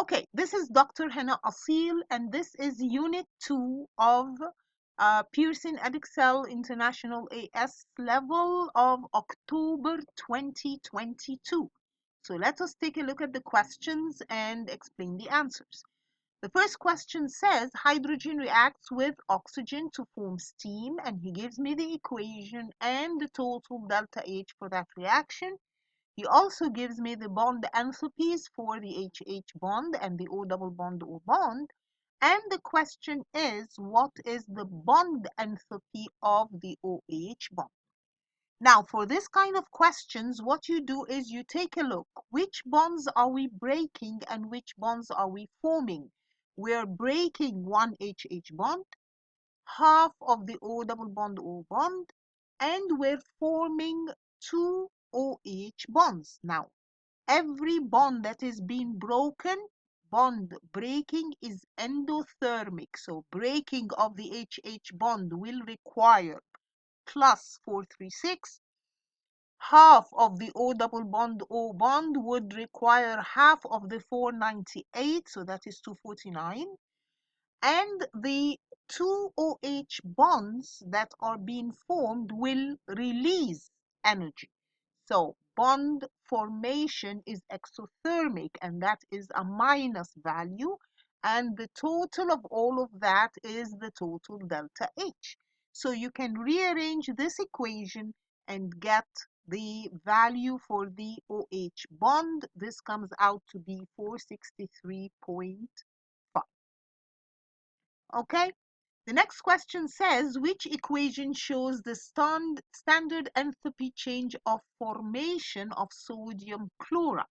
Okay, this is Dr. Hanaa Assil, and this is Unit 2 of Pearson Edexcel International AS level of October 2022. So let us take a look at the questions and explain the answers. The first question says hydrogen reacts with oxygen to form steam, and he gives me the equation and the total delta H for that reaction. He also gives me the bond enthalpies for the HH bond and the O double bond O bond. And the question is, what is the bond enthalpy of the OH bond? Now, for this kind of questions, what you do is you take a look. Which bonds are we breaking and which bonds are we forming? We're breaking one HH bond, half of the O double bond O bond, and we're forming two OH bonds. Now, every bond that is being broken, bond breaking is endothermic. So breaking of the HH bond will require plus 436. Half of the O double bond O bond would require half of the 498, so that is 249. And the two OH bonds that are being formed will release energy. So bond formation is exothermic, and that is a minus value. And the total of all of that is the total delta H. So you can rearrange this equation and get the value for the OH bond. This comes out to be 463.5. Okay? The next question says, which equation shows the standard enthalpy change of formation of sodium chloride?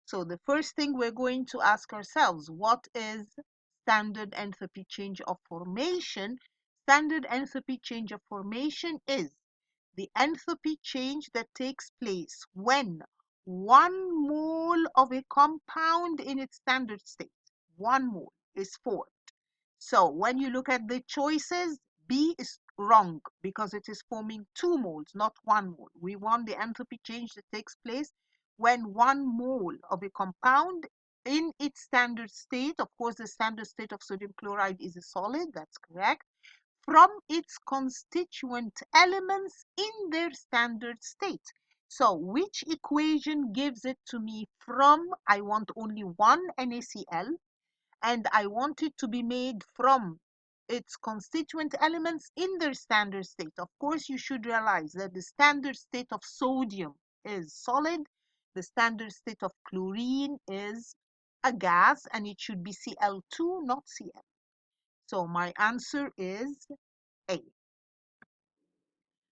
So the first thing we're going to ask ourselves, what is standard enthalpy change of formation? Standard enthalpy change of formation is the enthalpy change that takes place when 1 mole of a compound in its standard state, 1 mole, is formed. So when you look at the choices, B is wrong because it is forming 2 moles, not 1 mole. We want the enthalpy change that takes place when 1 mole of a compound in its standard state, of course the standard state of sodium chloride is a solid, that's correct, from its constituent elements in their standard state. So which equation gives it to me from, I want only one NaCl, and I want it to be made from its constituent elements in their standard state. Of course, you should realize that the standard state of sodium is solid, the standard state of chlorine is a gas, and it should be Cl2, not Cl. So my answer is A.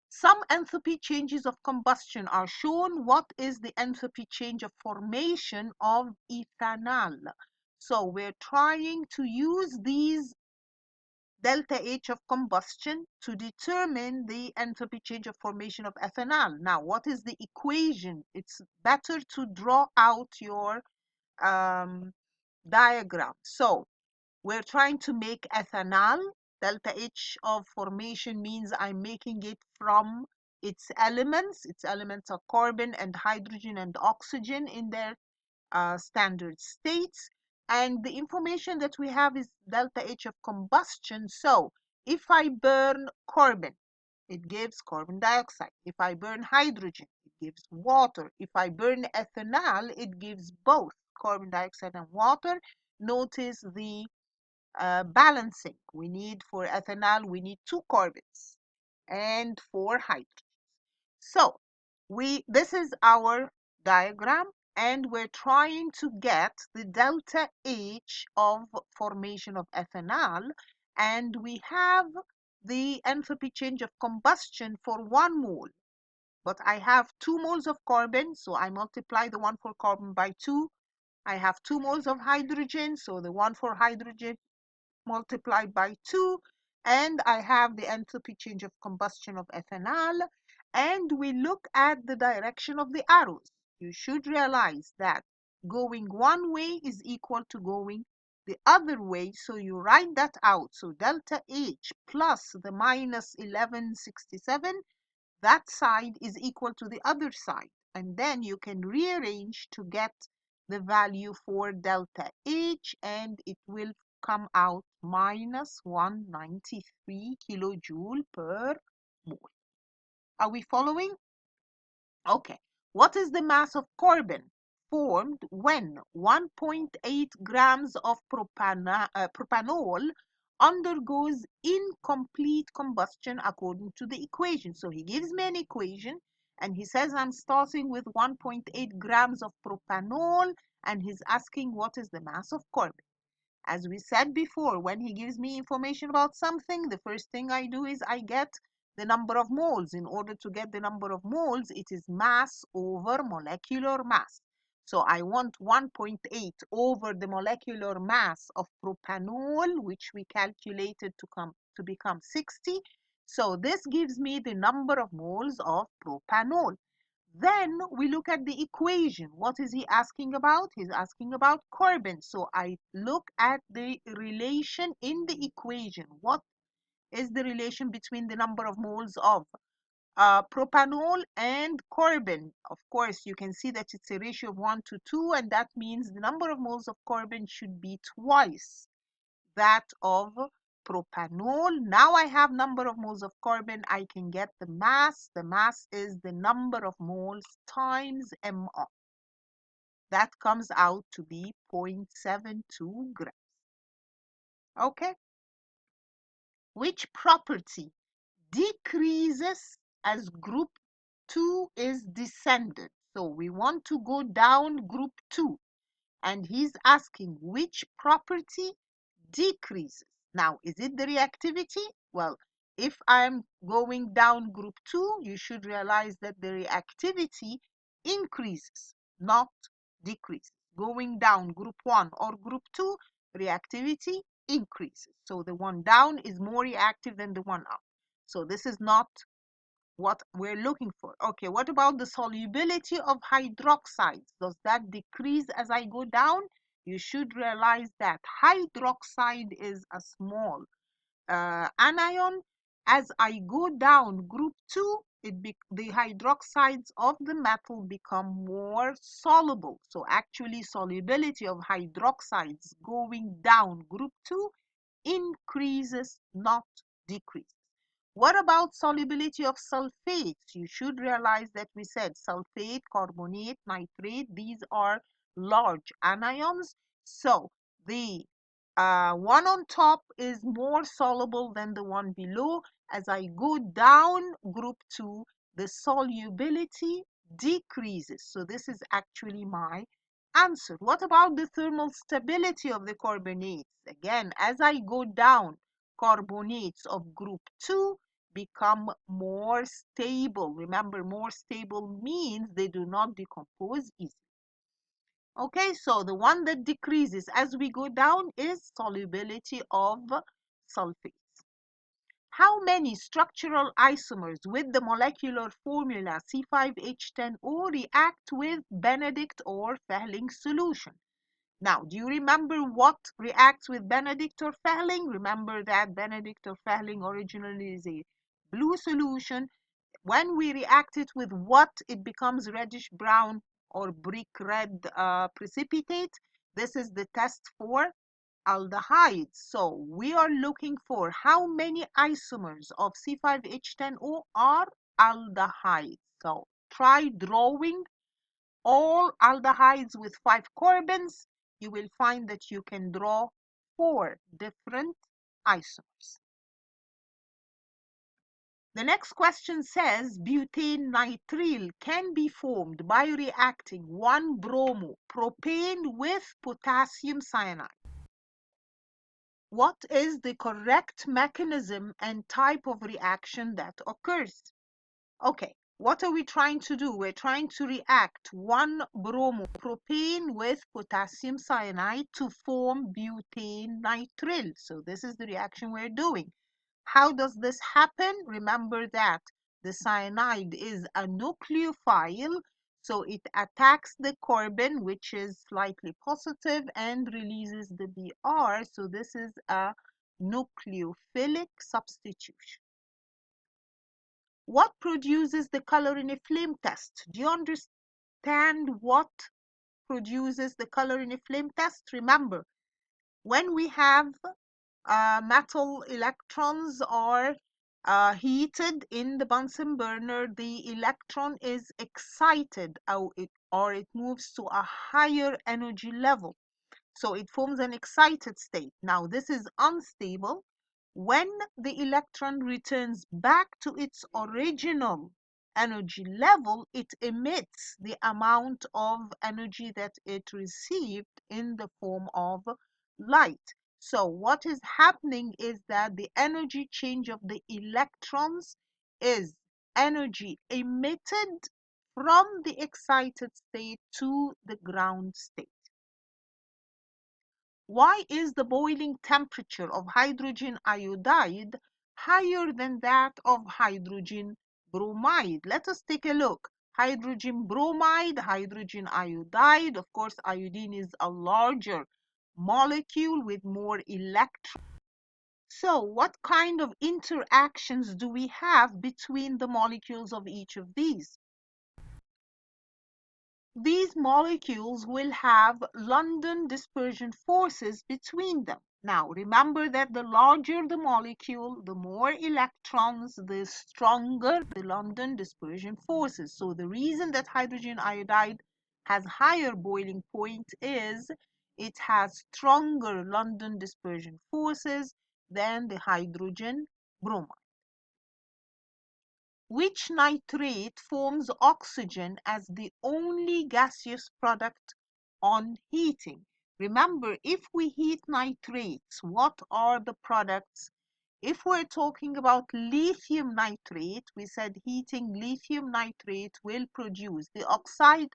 Some enthalpy changes of combustion are shown. What is the enthalpy change of formation of ethanol? So we're trying to use these delta H of combustion to determine the enthalpy change of formation of ethanol. Now, what is the equation? It's better to draw out your diagram. So we're trying to make ethanol. Delta H of formation means I'm making it from its elements. Its elements are carbon and hydrogen and oxygen in their standard states. And the information that we have is delta H of combustion. So if I burn carbon, it gives carbon dioxide. If I burn hydrogen, it gives water. If I burn ethanol, it gives both carbon dioxide and water. Notice the balancing. We need for ethanol, we need 2 carbons and 4 hydrogens. So this is our diagram, and we're trying to get the delta H of formation of ethanol, and we have the enthalpy change of combustion for 1 mole. But I have 2 moles of carbon, so I multiply the 1 for carbon by 2. I have 2 moles of hydrogen, so the 1 for hydrogen multiplied by 2, and I have the enthalpy change of combustion of ethanol, and we look at the direction of the arrows. You should realize that going one way is equal to going the other way, so you write that out. So delta H plus the minus 1167, that side is equal to the other side, and then you can rearrange to get the value for delta H, and it will come out minus 193 kilojoule per mole. Are we following? Okay. What is the mass of carbon formed when 1.8 grams of propanol undergoes incomplete combustion according to the equation? So he gives me an equation and he says I'm starting with 1.8 grams of propanol, and he's asking what is the mass of carbon. As we said before, when he gives me information about something, the first thing I do is I get the number of moles. In order to get the number of moles, it is mass over molecular mass. So I want 1.8 over the molecular mass of propanol, which we calculated to become 60. So this gives me the number of moles of propanol. Then we look at the equation. What is he asking about? He's asking about carbon. So I look at the relation in the equation. What is the relation between the number of moles of propanol and carbon? Of course, you can see that it's a ratio of 1 to 2, and that means the number of moles of carbon should be twice that of propanol. Now I have number of moles of carbon. I can get the mass. The mass is the number of moles times mR. That comes out to be 0.72 grams. Okay. Which property decreases as group 2 is descended? So we want to go down group 2, and he's asking which property decreases. Now, is it the reactivity? Well, if I'm going down group 2, you should realize that the reactivity increases, not decreases. Going down group 1 or group 2, reactivity increases. So the one down is more reactive than the one up. So this is not what we're looking for. Okay, what about the solubility of hydroxides? Does that decrease as I go down? You should realize that hydroxide is a small anion. As I go down group 2, the hydroxides of the metal become more soluble. So actually solubility of hydroxides going down group 2 increases, not decreases. What about solubility of sulfates? You should realize that we said sulfate, carbonate, nitrate, these are large anions. So the one on top is more soluble than the one below. As I go down group 2, the solubility decreases. So this is actually my answer. What about the thermal stability of the carbonates? Again, as I go down, carbonates of group 2 become more stable. Remember, more stable means they do not decompose easily. Okay, so the one that decreases as we go down is solubility of sulfates. How many structural isomers with the molecular formula C5H10O react with Benedict or Fehling solution? Now, do you remember what reacts with Benedict or Fehling? Remember that Benedict or Fehling originally is a blue solution. When we react it with what, it becomes reddish brown or brick red precipitate. This is the test for aldehydes. So we are looking for how many isomers of C5H10O are aldehydes. So try drawing all aldehydes with 5 carbons. You will find that you can draw 4 different isomers. The next question says butane nitrile can be formed by reacting 1-bromo propane with potassium cyanide. What is the correct mechanism and type of reaction that occurs? Okay, what are we trying to do? We're trying to react 1-bromo propane with potassium cyanide to form butane nitrile. So this is the reaction we're doing. How does this happen? Remember that the cyanide is a nucleophile, so it attacks the carbon, which is slightly positive, and releases the Br. So this is a nucleophilic substitution. What produces the color in a flame test? Do you understand what produces the color in a flame test? Remember, when we have metal electrons are heated in the Bunsen burner, the electron is excited, or it moves to a higher energy level. So it forms an excited state. Now this is unstable. When the electron returns back to its original energy level, it emits the amount of energy that it received in the form of light. So what is happening is that the energy change of the electrons is energy emitted from the excited state to the ground state. Why is the boiling temperature of hydrogen iodide higher than that of hydrogen bromide? Let us take a look. Hydrogen bromide, hydrogen iodide. Of course, iodine is a larger molecule with more electrons. So what kind of interactions do we have between the molecules of each of these? These molecules will have London dispersion forces between them. Now, remember that the larger the molecule, the more electrons, the stronger the London dispersion forces. So the reason that hydrogen iodide has higher boiling point is it has stronger London dispersion forces than the hydrogen bromide. Which nitrate forms oxygen as the only gaseous product on heating? Remember, if we heat nitrates, what are the products? If we're talking about lithium nitrate, we said heating lithium nitrate will produce the oxide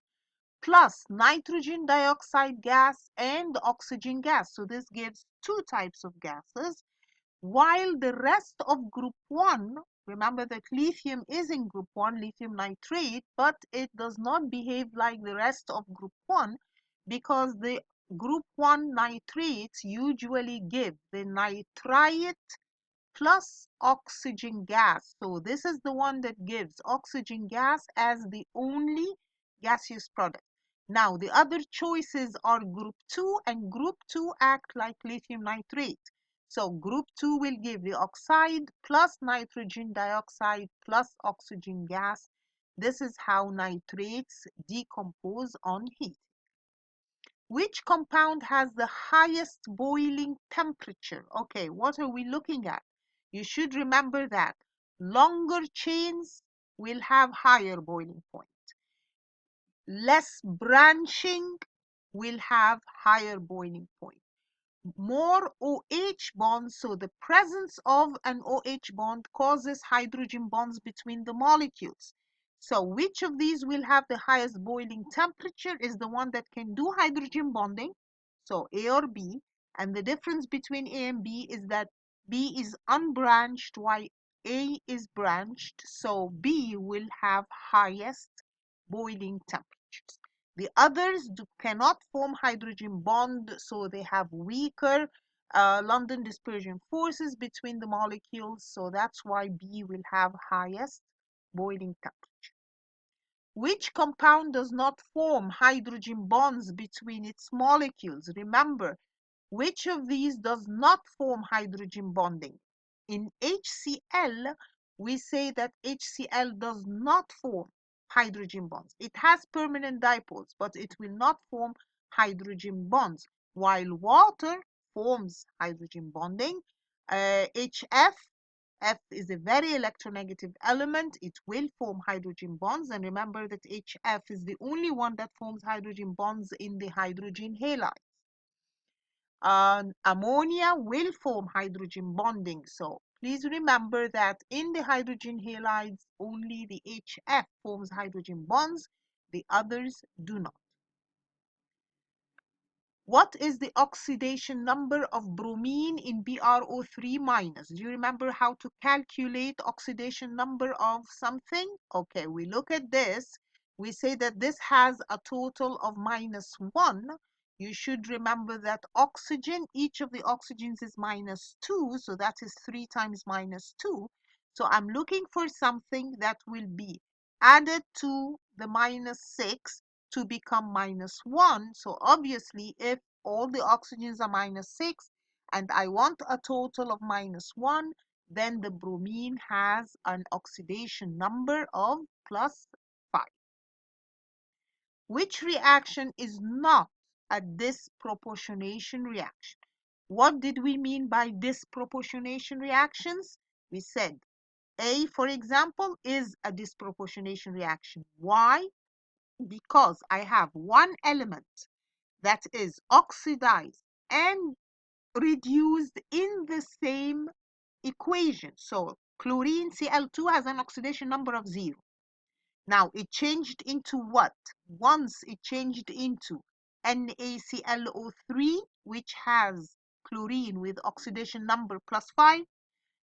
plus nitrogen dioxide gas and oxygen gas. So this gives two types of gases. While the rest of group 1, remember that lithium is in group 1, lithium nitrate, but it does not behave like the rest of group 1 because the group 1 nitrates usually give the nitrite plus oxygen gas. So this is the one that gives oxygen gas as the only gaseous product. Now the other choices are group 2, and group 2 act like lithium nitrate. So group 2 will give the oxide plus nitrogen dioxide plus oxygen gas. This is how nitrates decompose on heat. Which compound has the highest boiling temperature? Okay, what are we looking at? You should remember that longer chains will have higher boiling point. Less branching will have higher boiling point. More OH bonds, so the presence of an OH bond causes hydrogen bonds between the molecules. So which of these will have the highest boiling temperature is the one that can do hydrogen bonding, so A or B, and the difference between A and B is that B is unbranched while A is branched, so B will have highest boiling temperatures. The others cannot form hydrogen bond, so they have weaker London dispersion forces between the molecules, so that's why B will have highest boiling temperature. Which compound does not form hydrogen bonds between its molecules? Remember, which of these does not form hydrogen bonding? In HCl, we say that HCl does not form hydrogen bonds. It has permanent dipoles, but it will not form hydrogen bonds, while water forms hydrogen bonding. HF, F is a very electronegative element. It will form hydrogen bonds, and remember that HF is the only one that forms hydrogen bonds in the hydrogen halide. Ammonia will form hydrogen bonding. So please remember that in the hydrogen halides, only the HF forms hydrogen bonds, the others do not. What is the oxidation number of bromine in BrO3 minus? Do you remember how to calculate oxidation number of something? Okay, we look at this. We say that this has a total of -1. You should remember that oxygen, each of the oxygens is -2, so that is 3 times -2. So I'm looking for something that will be added to the -6 to become -1. So obviously, if all the oxygens are -6 and I want a total of -1, then the bromine has an oxidation number of +5. Which reaction is not a disproportionation reaction? What did we mean by disproportionation reactions? We said A, for example, is a disproportionation reaction. Why? Because I have one element that is oxidized and reduced in the same equation. So chlorine Cl2 has an oxidation number of 0. Now it changed into what? Once it changed into NaClO3, which has chlorine with oxidation number +5,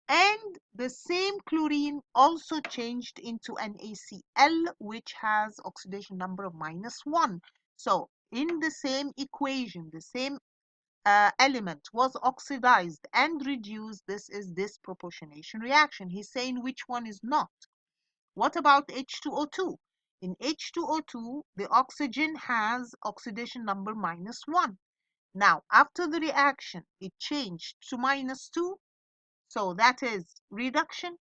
and the same chlorine also changed into NaCl, which has oxidation number of -1. So in the same equation, the same element was oxidized and reduced. This is disproportionation reaction. He's saying which one is not. What about H2O2? In H2O2, the oxygen has oxidation number -1. Now, after the reaction, it changed to -2. So that is reduction.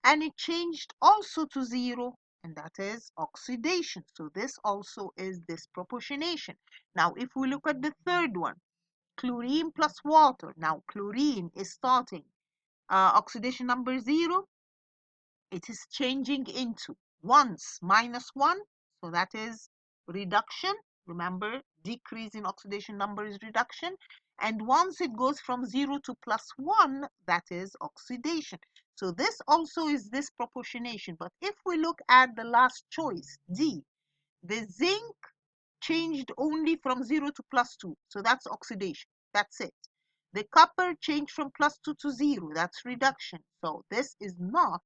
And it changed also to 0. And that is oxidation. So this also is disproportionation. Now, if we look at the third one, chlorine plus water. Now, chlorine is starting oxidation number 0. It is changing into once -1, so that is reduction. Remember, decrease in oxidation number is reduction. And once it goes from 0 to +1, that is oxidation. So this also is disproportionation. But if we look at the last choice, D, the zinc changed only from 0 to +2, so that's oxidation. That's it. The copper changed from +2 to 0, that's reduction. So this is not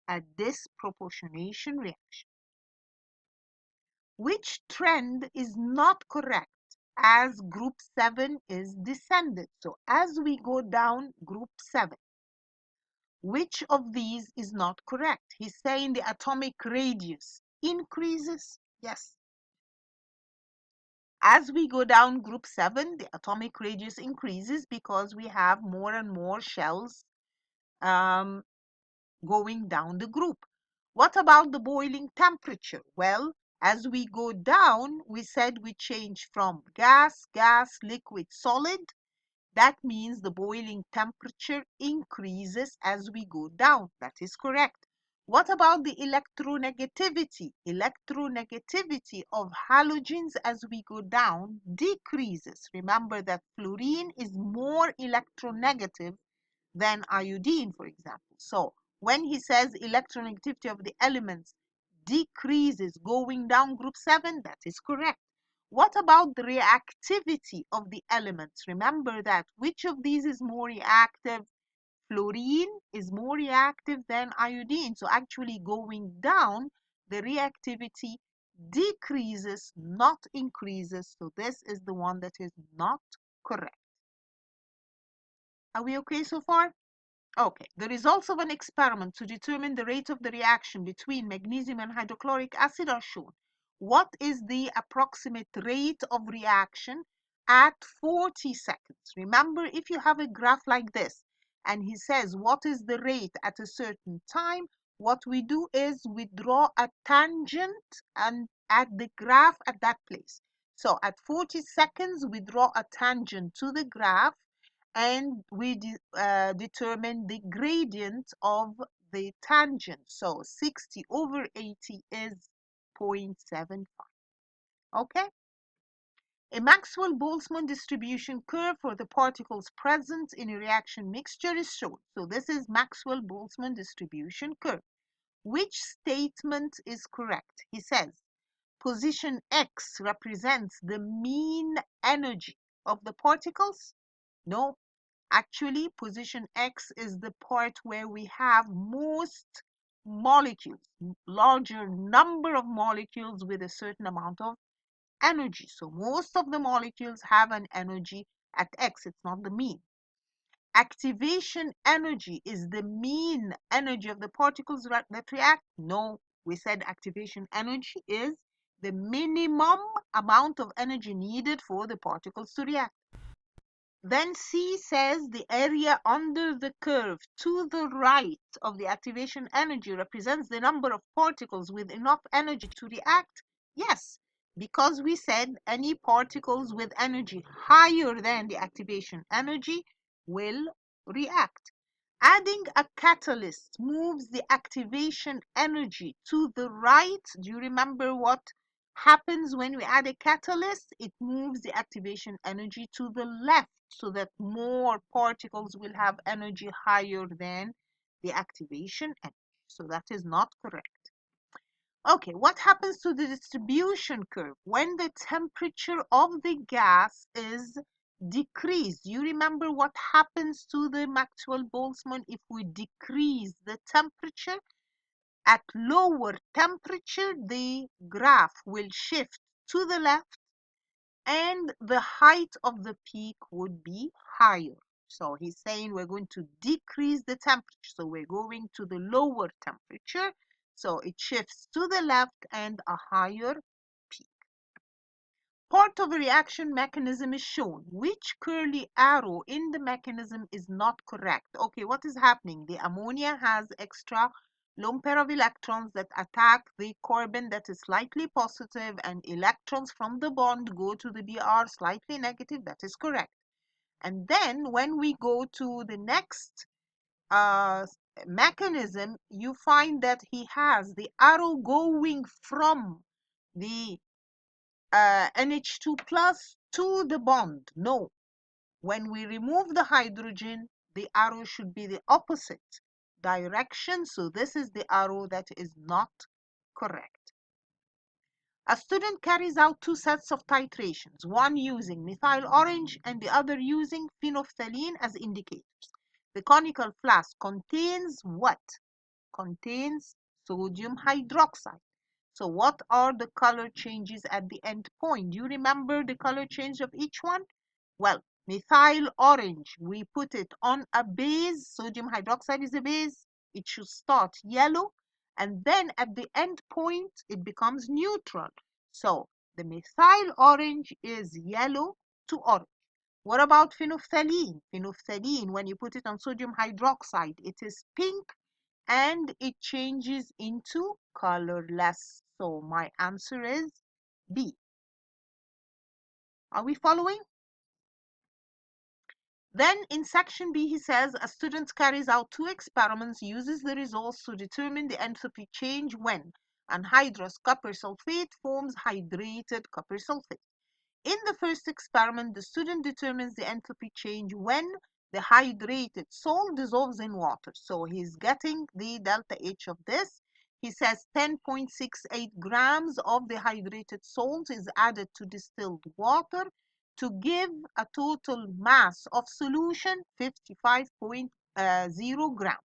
a disproportionation reaction. Which trend is not correct as group 7 is descended? So as we go down group 7, which of these is not correct? He's saying the atomic radius increases. Yes. As we go down group 7, the atomic radius increases because we have more and more shells going down the group. What about the boiling temperature? Well, as we go down, we said we change from gas, liquid, solid. That means the boiling temperature increases as we go down. That is correct. What about the electronegativity? Electronegativity of halogens as we go down decreases. Remember that fluorine is more electronegative than iodine, for example. So when he says electronegativity of the elements decreases going down group 7, that is correct. What about the reactivity of the elements? Remember that which of these is more reactive? Fluorine is more reactive than iodine. So actually going down, the reactivity decreases, not increases. So this is the one that is not correct. Are we okay so far? Okay, the results of an experiment to determine the rate of the reaction between magnesium and hydrochloric acid are shown. What is the approximate rate of reaction at 40 seconds? Remember, if you have a graph like this, and he says, what is the rate at a certain time? What we do is we draw a tangent and at the graph at that place. So at 40 seconds, we draw a tangent to the graph and we determine the gradient of the tangent. So 60 over 80 is 0.75. Okay? A Maxwell-Boltzmann distribution curve for the particles present in a reaction mixture is shown. So this is Maxwell-Boltzmann distribution curve. Which statement is correct? He says, position X represents the mean energy of the particles. No, actually, position X is the part where we have most molecules, larger number of molecules with a certain amount of energy. So most of the molecules have an energy at X. It's not the mean. Activation energy is the mean energy of the particles that react. No, we said activation energy is the minimum amount of energy needed for the particles to react. Then C says the area under the curve to the right of the activation energy represents the number of particles with enough energy to react. Yes, because we said any particles with energy higher than the activation energy will react. Adding a catalyst moves the activation energy to the right. Do you remember what happens when we add a catalyst? It moves the activation energy to the left so that more particles will have energy higher than the activation energy. So that is not correct. Okay, what happens to the distribution curve when the temperature of the gas is decreased? You remember what happens to the Maxwell-Boltzmann if we decrease the temperature? At lower temperature, the graph will shift to the left and the height of the peak would be higher. So he's saying we're going to decrease the temperature. So we're going to the lower temperature. So it shifts to the left and a higher peak. Part of a reaction mechanism is shown. Which curly arrow in the mechanism is not correct? Okay, what is happening? The ammonia has extra lone pair of electrons that attack the carbon that is slightly positive, and electrons from the bond go to the Br slightly negative. That is correct. And then when we go to the next mechanism, you find that he has the arrow going from the NH2 plus to the bond. No, when we remove the hydrogen, the arrow should be the opposite direction. So this is the arrow that is not correct. A student carries out two sets of titrations, one using methyl orange and the other using phenolphthalein as indicators. The conical flask contains what? Contains sodium hydroxide. So what are the color changes at the end point? Do you remember the color change of each one? Well, methyl orange, we put it on a base. Sodium hydroxide is a base. It should start yellow, and then at the end point, it becomes neutral. So the methyl orange is yellow to orange. What about phenolphthalein? Phenolphthalein, when you put it on sodium hydroxide, it is pink and it changes into colorless. So my answer is B. Are we following? Then in section B, he says a student carries out two experiments, uses the results to determine the enthalpy change when anhydrous copper sulfate forms hydrated copper sulfate. In the first experiment, the student determines the enthalpy change when the hydrated salt dissolves in water. So he's getting the delta H of this. He says 10.68 grams of the hydrated salt is added to distilled water to give a total mass of solution 55.0 grams.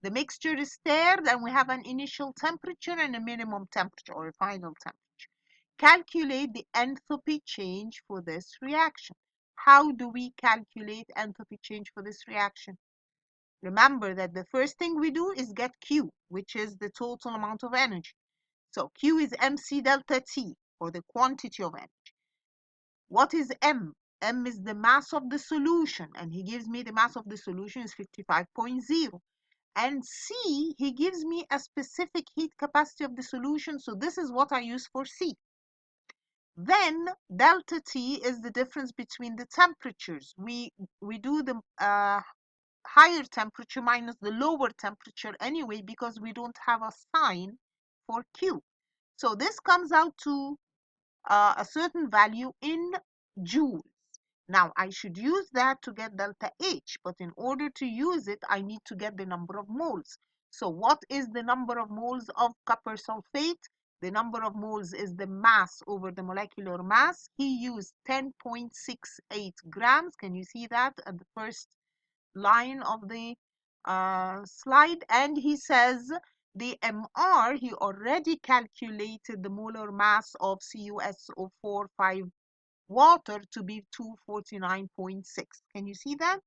The mixture is stirred and we have an initial temperature and a minimum temperature or a final temperature. Calculate the enthalpy change for this reaction. How do we calculate enthalpy change for this reaction? Remember that the first thing we do is get Q, which is the total amount of energy. So Q is MC delta T, or the quantity of energy. What is M? M is the mass of the solution, and he gives me the mass of the solution is 55.0. And C, he gives me a specific heat capacity of the solution, so this is what I use for C. Then delta T is the difference between the temperatures. We do the higher temperature minus the lower temperature anyway because we don't have a sign for Q. So this comes out to a certain value in joules. Now I should use that to get delta H, but in order to use it, I need to get the number of moles. So what is the number of moles of copper sulfate? The number of moles is the mass over the molecular mass. He used 10.68 grams. Can you see that at the first line of the slide? And he says the MR, he already calculated the molar mass of CuSO4 5 water to be 249.6. Can you see that?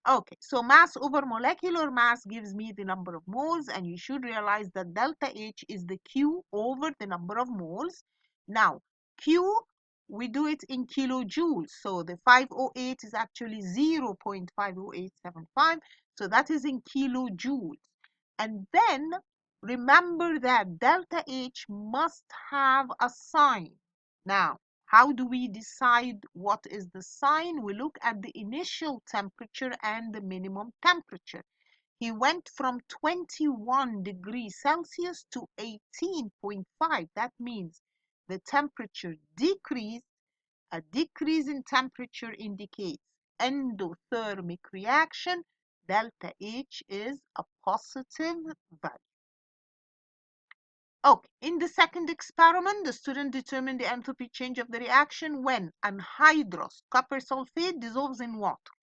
Okay, so mass over molecular mass gives me the number of moles, and you should realize that delta H is the Q over the number of moles. Now, Q, we do it in kilojoules. So the 508 is actually 0.50875. So that is in kilojoules. And then remember that delta H must have a sign. Now, how do we decide what is the sign? We look at the initial temperature and the minimum temperature. He went from 21 degrees Celsius to 18.5. That means the temperature decreased. A decrease in temperature indicates endothermic reaction. Delta H is a positive value. Okay, in the second experiment, the student determined the enthalpy change of the reaction when anhydrous copper sulfate dissolves in water.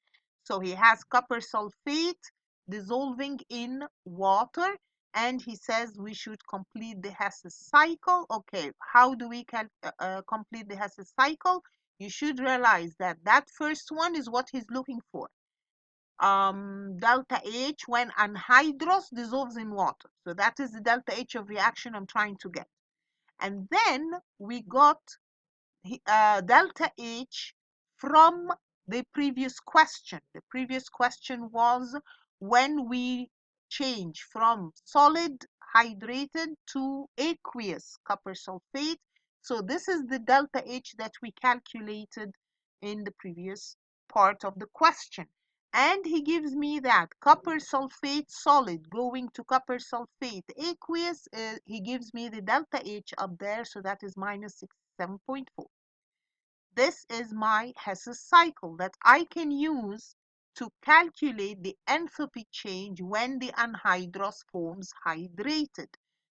So he has copper sulfate dissolving in water, and he says we should complete the Hess cycle. Okay, how do we complete the Hess cycle? You should realize that that first one is what he's looking for. Delta H when anhydrous dissolves in water. So that is the delta H of reaction I'm trying to get. And then we got delta H from the previous question. The previous question was when we change from solid hydrated to aqueous copper sulfate. So this is the delta H that we calculated in the previous part of the question. And he gives me that copper sulfate solid going to copper sulfate aqueous. He gives me the delta H up there, so that is minus 67.4. This is my Hess cycle that I can use to calculate the enthalpy change when the anhydrous forms hydrated.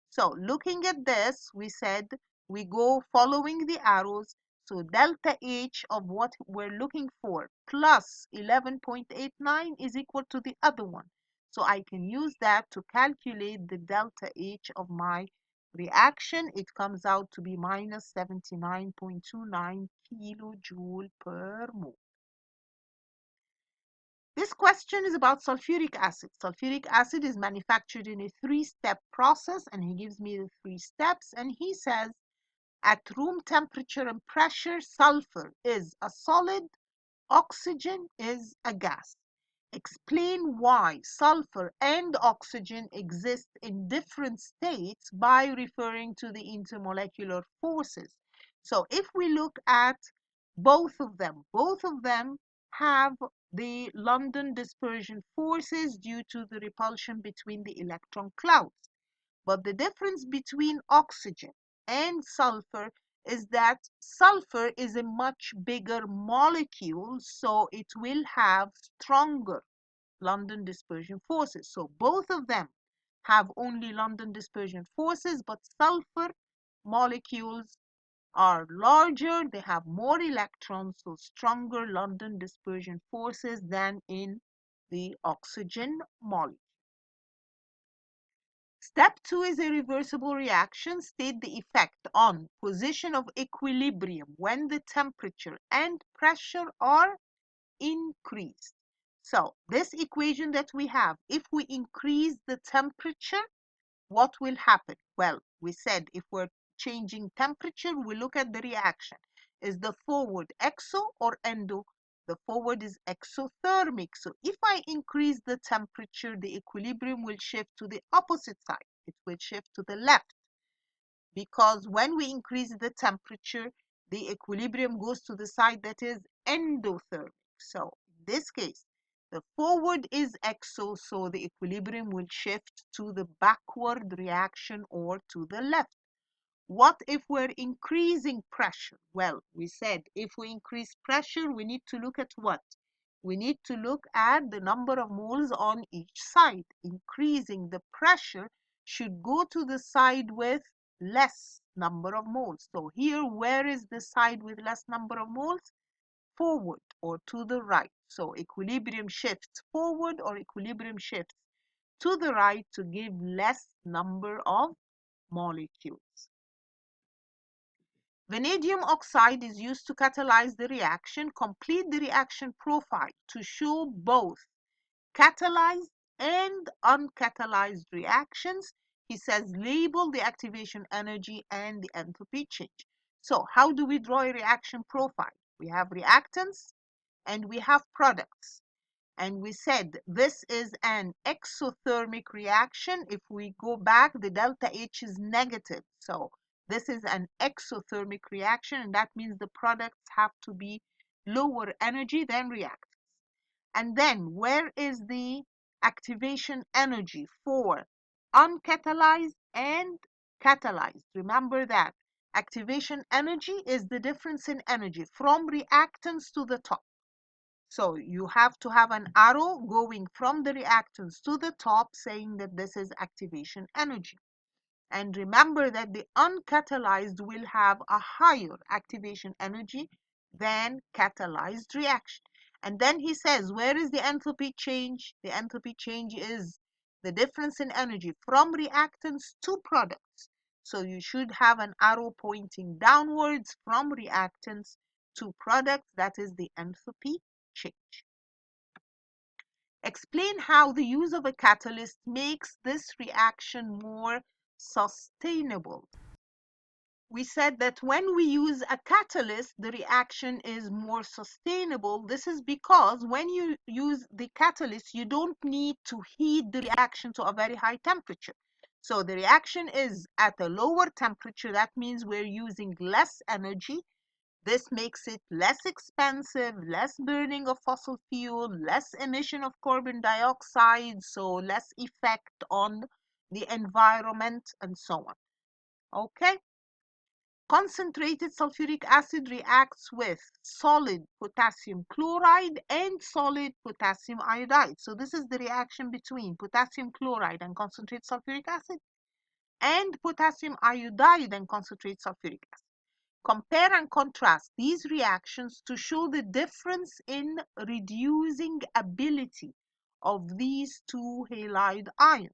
So looking at this, we said we go following the arrows. So delta H of what we're looking for plus 11.89 is equal to the other one. So I can use that to calculate the delta H of my reaction. It comes out to be minus 79.29 kilojoule per mole. This question is about sulfuric acid. Sulfuric acid is manufactured in a three-step process, and he gives me the 3 steps, and he says at room temperature and pressure, sulfur is a solid, oxygen is a gas. Explain why sulfur and oxygen exist in different states by referring to the intermolecular forces. So if we look at both of them have the London dispersion forces due to the repulsion between the electron clouds. But the difference between oxygen and sulfur is that sulfur is a much bigger molecule, so it will have stronger London dispersion forces. So both of them have only London dispersion forces, but sulfur molecules are larger, they have more electrons, so stronger London dispersion forces than in the oxygen molecule. Step 2 is a reversible reaction. State the effect on position of equilibrium when the temperature and pressure are increased. So this equation that we have, if we increase the temperature, what will happen? Well, we said if we're changing temperature, we look at the reaction. Is the forward exo or endo? The forward is exothermic. So if I increase the temperature, the equilibrium will shift to the opposite side. It will shift to the left, because when we increase the temperature, the equilibrium goes to the side that is endothermic. So in this case, the forward is exo, so the equilibrium will shift to the backward reaction or to the left. What if we're increasing pressure? Well, we said if we increase pressure, we need to look at what? We need to look at the number of moles on each side. Increasing the pressure should go to the side with less number of moles. So here, where is the side with less number of moles? Forward or to the right. So equilibrium shifts forward or equilibrium shifts to the right to give less number of molecules. Vanadium oxide is used to catalyze the reaction. Complete the reaction profile to show both catalyzed and uncatalyzed reactions. He says label the activation energy and the enthalpy change. So how do we draw a reaction profile? We have reactants and we have products. And we said this is an exothermic reaction. If we go back, the delta H is negative. So this is an exothermic reaction, and that means the products have to be lower energy than reactants. And then where is the activation energy for uncatalyzed and catalyzed? Remember that activation energy is the difference in energy from reactants to the top. So you have to have an arrow going from the reactants to the top saying that this is activation energy. And remember that the uncatalyzed will have a higher activation energy than catalyzed reaction. And then he says, where is the enthalpy change? The enthalpy change is the difference in energy from reactants to products. So you should have an arrow pointing downwards from reactants to products. That is the enthalpy change. Explain how the use of a catalyst makes this reaction more sustainable. We said that when we use a catalyst, the reaction is more sustainable. This is because when you use the catalyst, you don't need to heat the reaction to a very high temperature. So the reaction is at a lower temperature. That means we're using less energy. This makes it less expensive, less burning of fossil fuel, less emission of carbon dioxide, so less effect on the environment and so on. Okay? Concentrated sulfuric acid reacts with solid potassium chloride and solid potassium iodide. So this is the reaction between potassium chloride and concentrated sulfuric acid and potassium iodide and concentrated sulfuric acid. Compare and contrast these reactions to show the difference in reducing ability of these two halide ions.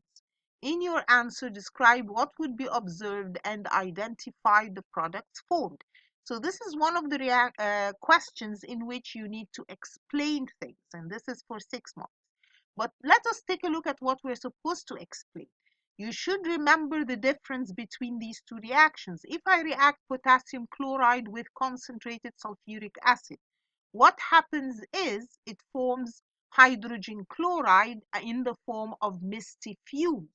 In your answer, describe what would be observed and identify the products formed. So this is one of the questions in which you need to explain things, and this is for 6 months. But let us take a look at what we're supposed to explain. You should remember the difference between these two reactions. If I react potassium chloride with concentrated sulfuric acid, what happens is it forms hydrogen chloride in the form of misty fumes.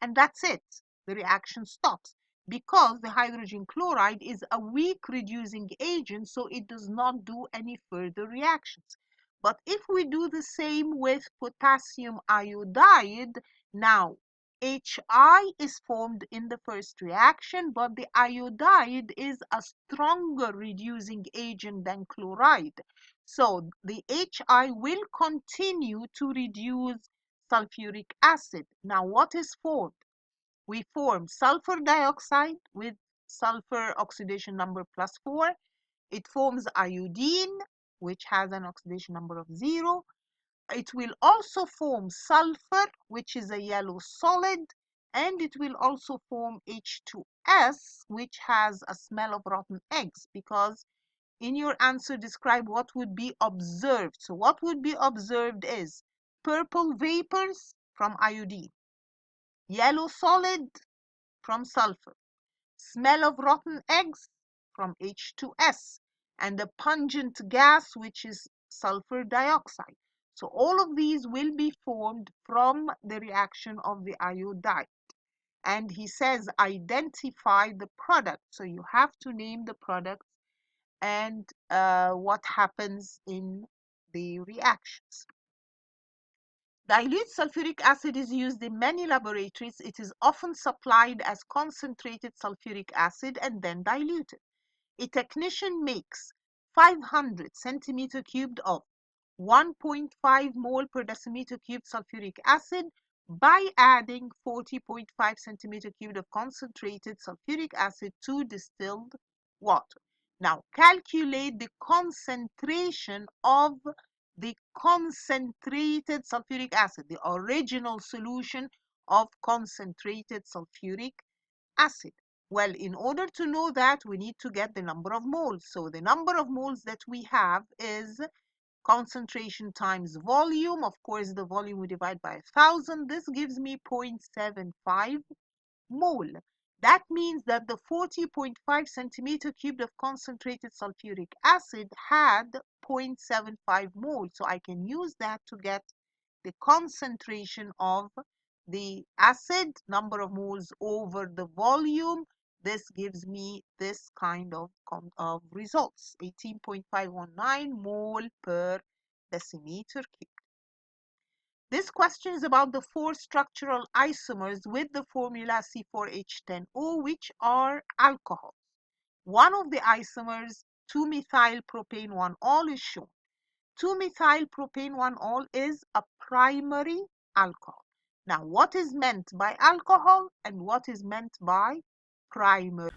And that's it. The reaction stops because the hydrogen chloride is a weak reducing agent, so it does not do any further reactions. But if we do the same with potassium iodide, now HI is formed in the first reaction, but the iodide is a stronger reducing agent than chloride. So the HI will continue to reduce sulfuric acid. Now what is formed? We form sulfur dioxide with sulfur oxidation number +4. It forms iodine, which has an oxidation number of 0. It will also form sulfur, which is a yellow solid, and it will also form H2S, which has a smell of rotten eggs, because in your answer describe what would be observed. So what would be observed is purple vapors from iodine, yellow solid from sulfur, smell of rotten eggs from H2S, and a pungent gas which is sulfur dioxide. So all of these will be formed from the reaction of the iodide. And he says identify the product. So you have to name the products and what happens in the reactions. Dilute sulfuric acid is used in many laboratories. It is often supplied as concentrated sulfuric acid and then diluted. A technician makes 500 centimeter cubed of 1.5 mole per decimeter cubed sulfuric acid by adding 40.5 centimeter cubed of concentrated sulfuric acid to distilled water. Now calculate the concentration of the concentrated sulfuric acid, the original solution of concentrated sulfuric acid. Well, in order to know that, we need to get the number of moles. So the number of moles that we have is concentration times volume. Of course, the volume we divide by 1,000. This gives me 0.75 mole. That means that the 40.5 centimeter cubed of concentrated sulfuric acid had 0.75 mole. So I can use that to get the concentration of the acid, number of moles over the volume. This gives me this kind of results, 18.519 mole per decimeter cubed. This question is about the four structural isomers with the formula C4H10O, which are alcohols. One of the isomers, 2-methyl-propane-1-ol, is shown. 2-methyl-propane-1-ol is a primary alcohol. Now, what is meant by alcohol and what is meant by primary?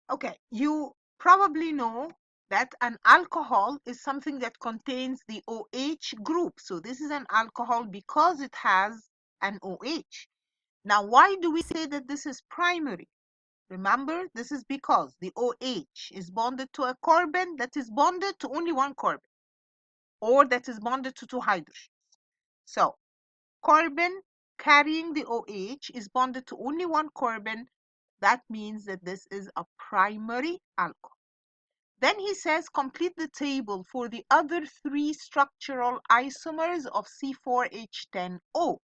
Okay, you probably know that an alcohol is something that contains the OH group. So this is an alcohol because it has an OH. Now, why do we say that this is primary? Remember, this is because the OH is bonded to a carbon that is bonded to only one carbon, or that is bonded to two hydrogens. So, carbon carrying the OH is bonded to only one carbon. That means that this is a primary alcohol. Then he says complete the table for the other three structural isomers of C4H10O.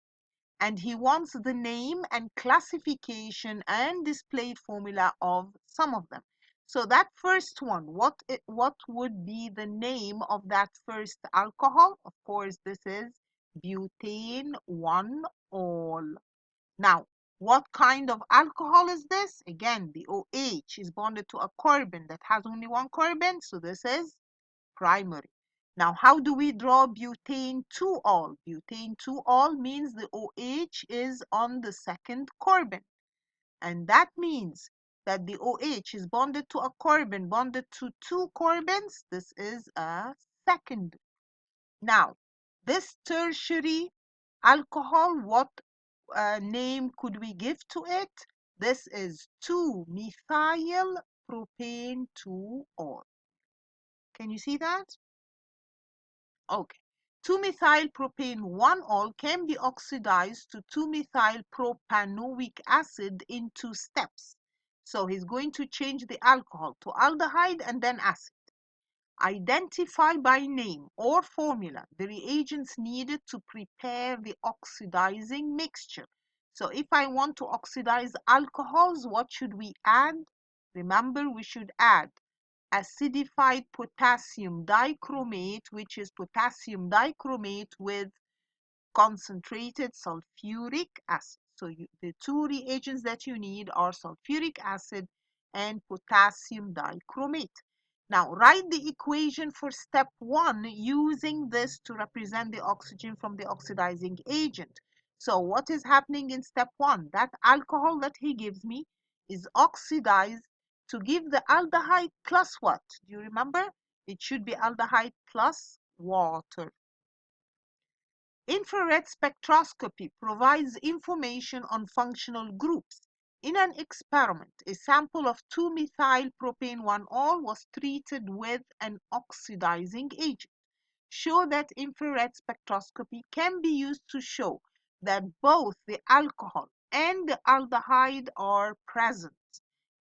And he wants the name and classification and displayed formula of some of them. So that first one, what would be the name of that first alcohol? Of course, this is butane 1-ol. Now, what kind of alcohol is this? Again, the OH is bonded to a carbon that has only one carbon, so this is primary. Now, how do we draw butane 2-ol? Butane 2-ol means the OH is on the second carbon. And that means that the OH is bonded to a carbon, bonded to two carbons. This is a second. Now, this tertiary alcohol, what name could we give to it? This is 2-methyl-propane-2-ol. Can you see that? Okay. 2-methyl-propane-1-ol can be oxidized to 2-methyl-propanoic acid in 2 steps. So he's going to change the alcohol to aldehyde and then acid. Identify by name or formula the reagents needed to prepare the oxidizing mixture. So if I want to oxidize alcohols, what should we add? Remember, we should add acidified potassium dichromate, which is potassium dichromate with concentrated sulfuric acid. So the two reagents that you need are sulfuric acid and potassium dichromate. Now write the equation for step 1 using this to represent the oxygen from the oxidizing agent. So what is happening in step 1? That alcohol that he gives me is oxidized to give the aldehyde plus what? Do you remember? It should be aldehyde plus water. Infrared spectroscopy provides information on functional groups. In an experiment, a sample of 2-methyl-propane-1-ol was treated with an oxidizing agent. Show that infrared spectroscopy can be used to show that both the alcohol and the aldehyde are present.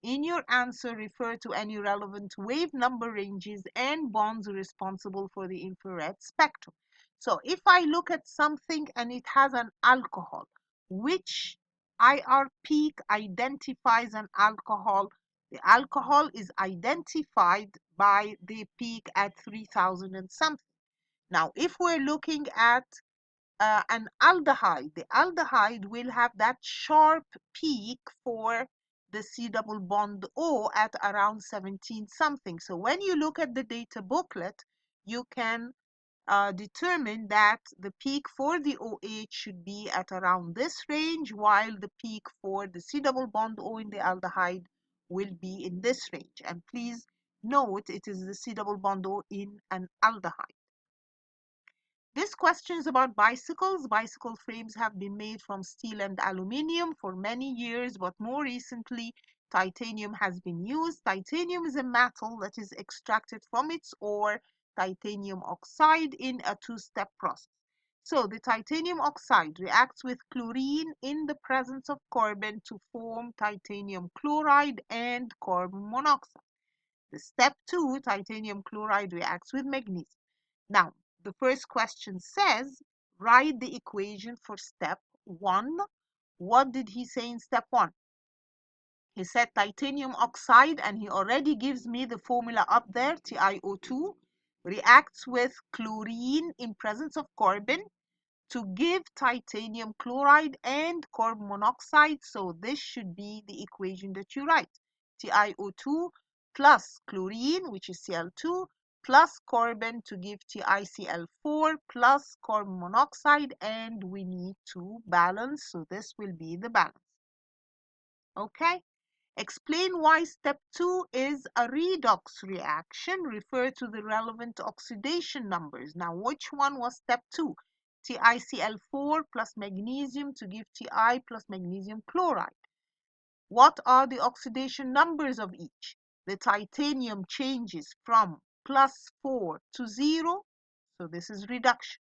In your answer, refer to any relevant wave number ranges and bonds responsible for the infrared spectrum. So if I look at something and it has an alcohol, which IR peak identifies an alcohol? The alcohol is identified by the peak at 3000 and something. Now, if we're looking at an aldehyde, the aldehyde will have that sharp peak for the C double bond O at around 17 something. So when you look at the data booklet, you can determine that the peak for the OH should be at around this range, while the peak for the C double bond O in the aldehyde will be in this range. And please note, it is the C double bond O in an aldehyde. This question is about bicycles. Bicycle frames have been made from steel and aluminium for many years, but more recently, titanium has been used. Titanium is a metal that is extracted from its ore, titanium oxide, in a two-step process. So the titanium oxide reacts with chlorine in the presence of carbon to form titanium chloride and carbon monoxide. The step 2, titanium chloride reacts with magnesium. Now, the first question says, write the equation for step 1. What did he say in step 1? He said titanium oxide, and he already gives me the formula up there, TiO2, reacts with chlorine in presence of carbon to give titanium chloride and carbon monoxide. So this should be the equation that you write. TiO2 plus chlorine, which is Cl2, plus carbon to give TiCl4 plus carbon monoxide, and we need to balance. So this will be the balance. Okay? Explain why step 2 is a redox reaction. Refer to the relevant oxidation numbers. Now, which one was step 2? TiCl4 plus magnesium to give Ti plus magnesium chloride. What are the oxidation numbers of each? The titanium changes from +4 to 0, so this is reduction.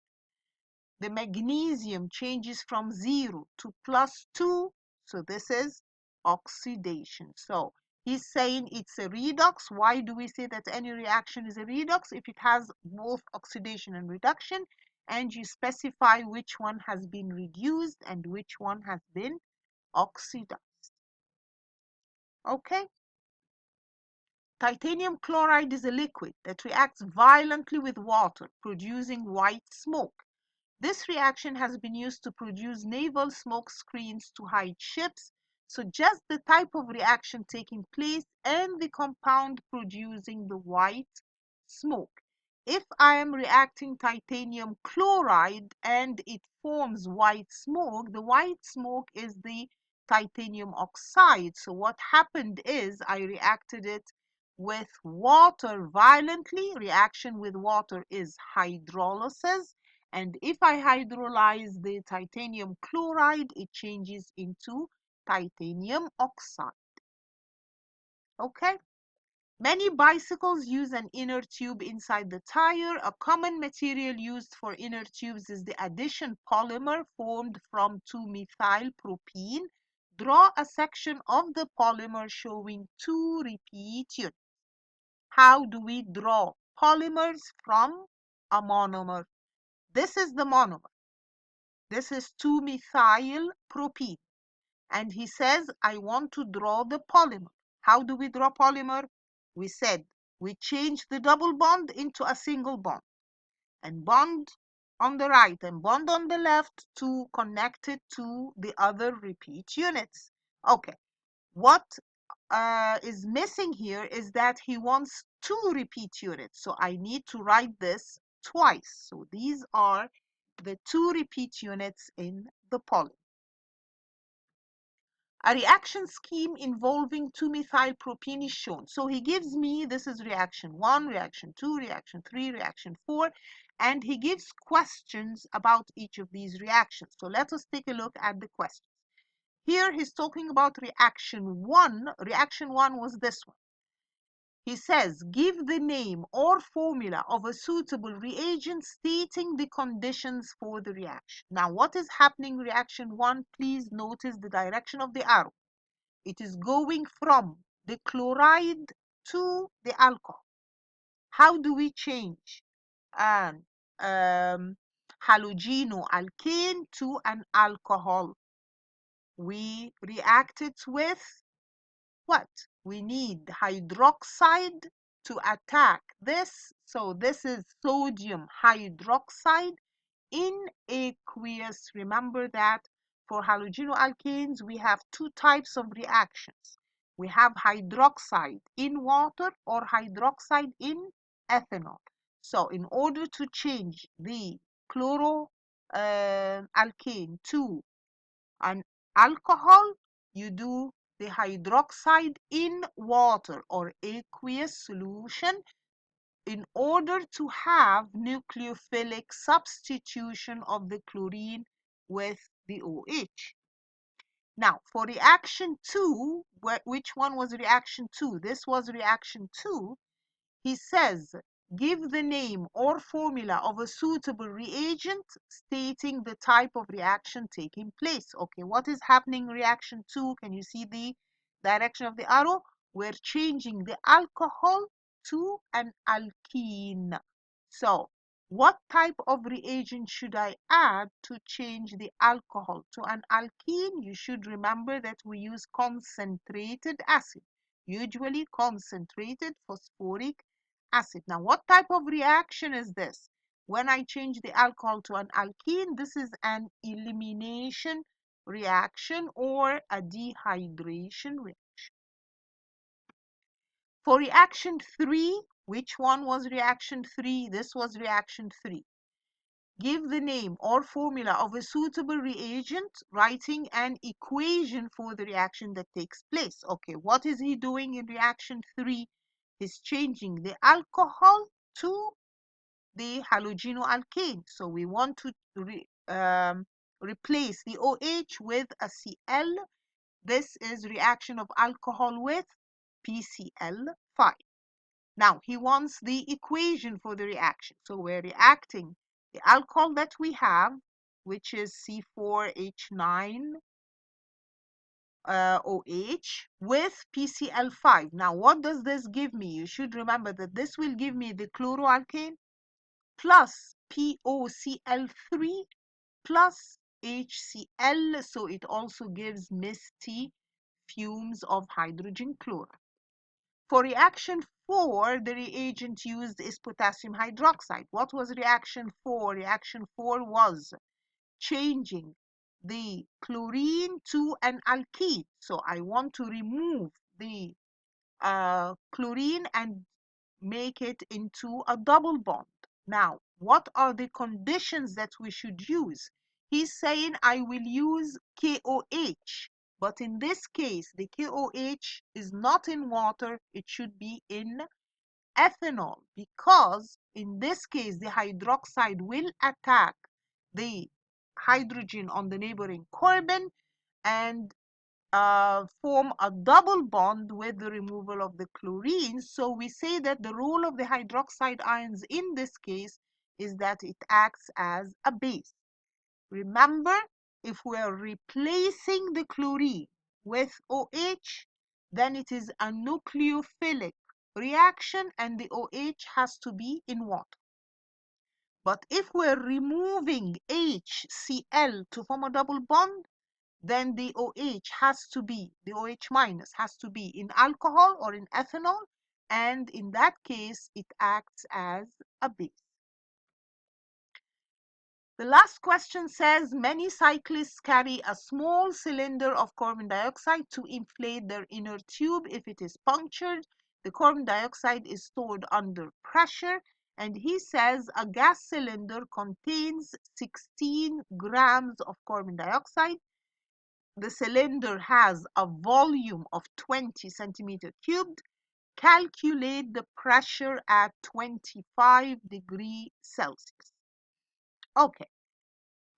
The magnesium changes from 0 to +2, so this is oxidation. So he's saying it's a redox. Why do we say that any reaction is a redox? If it has both oxidation and reduction, and you specify which one has been reduced and which one has been oxidized. Okay? Titanium chloride is a liquid that reacts violently with water, producing white smoke. This reaction has been used to produce naval smoke screens to hide ships, so just the type of reaction taking place and the compound producing the white smoke. If I am reacting titanium chloride and it forms white smoke, the white smoke is the titanium oxide. So what happened is I reacted it with water violently. Reaction with water is hydrolysis. And if I hydrolyze the titanium chloride, it changes into titanium oxide. Okay? Many bicycles use an inner tube inside the tire. A common material used for inner tubes is the addition polymer formed from 2-methylpropene. Draw a section of the polymer showing 2 repeat units. How do we draw polymers from a monomer? This is the monomer. This is 2-methylpropene. And he says, I want to draw the polymer. How do we draw polymer? We said we change the double bond into a single bond. And bond on the right and bond on the left to connect it to the other repeat units. Okay, what is missing here is that he wants 2 repeat units. So I need to write this twice. So these are the 2 repeat units in the polymer. A reaction scheme involving 2-methylpropene is shown. So he gives me, this is reaction 1, reaction 2, reaction 3, reaction 4, and he gives questions about each of these reactions. So let us take a look at the questions. Here he's talking about reaction 1. Reaction 1 was this one. He says, give the name or formula of a suitable reagent stating the conditions for the reaction. Now, what is happening in reaction 1? Please notice the direction of the arrow. It is going from the chloride to the alcohol. How do we change an halogenoalkane to an alcohol? We react it with what? We need hydroxide to attack this. So this is sodium hydroxide in aqueous. Remember that for halogenoalkanes, we have 2 types of reactions. We have hydroxide in water or hydroxide in ethanol. So in order to change the chloroalkane to an alcohol, you do the hydroxide in water or aqueous solution in order to have nucleophilic substitution of the chlorine with the OH. Now, for reaction 2, which one was reaction 2? This was reaction 2. He says, Give the name or formula of a suitable reagent stating the type of reaction taking place. Okay, what is happening in reaction 2? Can you see the direction of the arrow? We're changing the alcohol to an alkene. So, what type of reagent should I add to change the alcohol to an alkene? You should remember that we use concentrated acid, usually concentrated phosphoric acid. Now, what type of reaction is this? When I change the alcohol to an alkene, this is an elimination reaction or a dehydration reaction. For reaction 3, which one was reaction 3? This was reaction 3. Give the name or formula of a suitable reagent, writing an equation for the reaction that takes place. Okay, what is he doing in reaction 3? He's changing the alcohol to the halogenoalkane. So we want to replace the OH with a Cl. This is reaction of alcohol with PCl5. Now he wants the equation for the reaction. So we're reacting the alcohol that we have, which is C4H9 OH with PCl5. Now what does this give me? You should remember that this will give me the chloroalkane plus POCl3 plus HCl, so it also gives misty fumes of hydrogen chloride. For reaction 4, the reagent used is potassium hydroxide. What was reaction 4? Reaction 4 was changing the chlorine to an alkene. So I want to remove the chlorine and make it into a double bond. Now, what are the conditions that we should use? He's saying I will use KOH, but in this case, the KOH is not in water, it should be in ethanol, because in this case, the hydroxide will attack the hydrogen on the neighboring carbon and form a double bond with the removal of the chlorine. So we say that the role of the hydroxide ions in this case is that it acts as a base. Remember, if we are replacing the chlorine with OH, then it is a nucleophilic reaction and the OH has to be in water. But if we're removing HCl to form a double bond, then the OH has to be, the OH minus has to be in alcohol or in ethanol, and in that case, it acts as a base. The last question says, many cyclists carry a small cylinder of carbon dioxide to inflate their inner tube. If it is punctured, the carbon dioxide is stored under pressure, and he says a gas cylinder contains 16 grams of carbon dioxide. The cylinder has a volume of 20 centimeter cubed. Calculate the pressure at 25 degrees Celsius. Okay.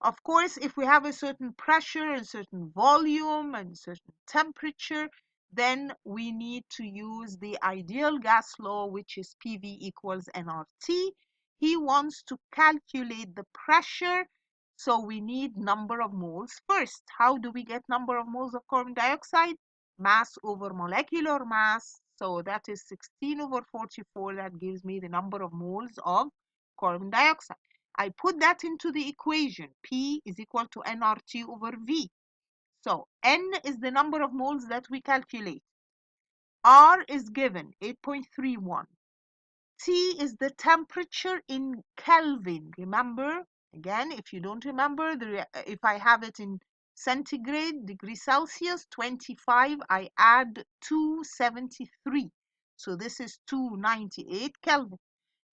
Of course, if we have a certain pressure and certain volume and certain temperature, then we need to use the ideal gas law, which is PV equals nRT. He wants to calculate the pressure, so we need number of moles first. How do we get number of moles of carbon dioxide? Mass over molecular mass. So that is 16 over 44. That gives me the number of moles of carbon dioxide. I put that into the equation. P is equal to nRT over V. So N is the number of moles that we calculate. R is given 8.31. T is the temperature in Kelvin. Remember, again, if you don't remember, if I have it in centigrade, degree Celsius, 25, I add 273. So this is 298 Kelvin.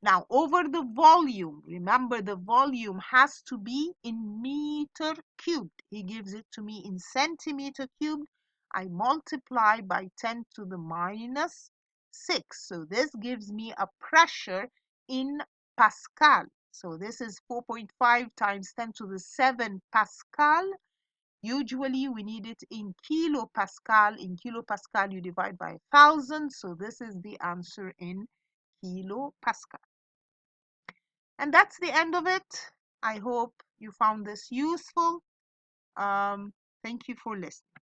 Now, over the volume, remember the volume has to be in meter cubed. He gives it to me in centimeter cubed. I multiply by 10 to the minus 6. So this gives me a pressure in Pascal. So this is 4.5 times 10 to the 7 Pascal. Usually we need it in kilopascal. In kilopascal, you divide by 1,000. So this is the answer in kilopascal. And that's the end of it. I hope you found this useful. Thank you for listening.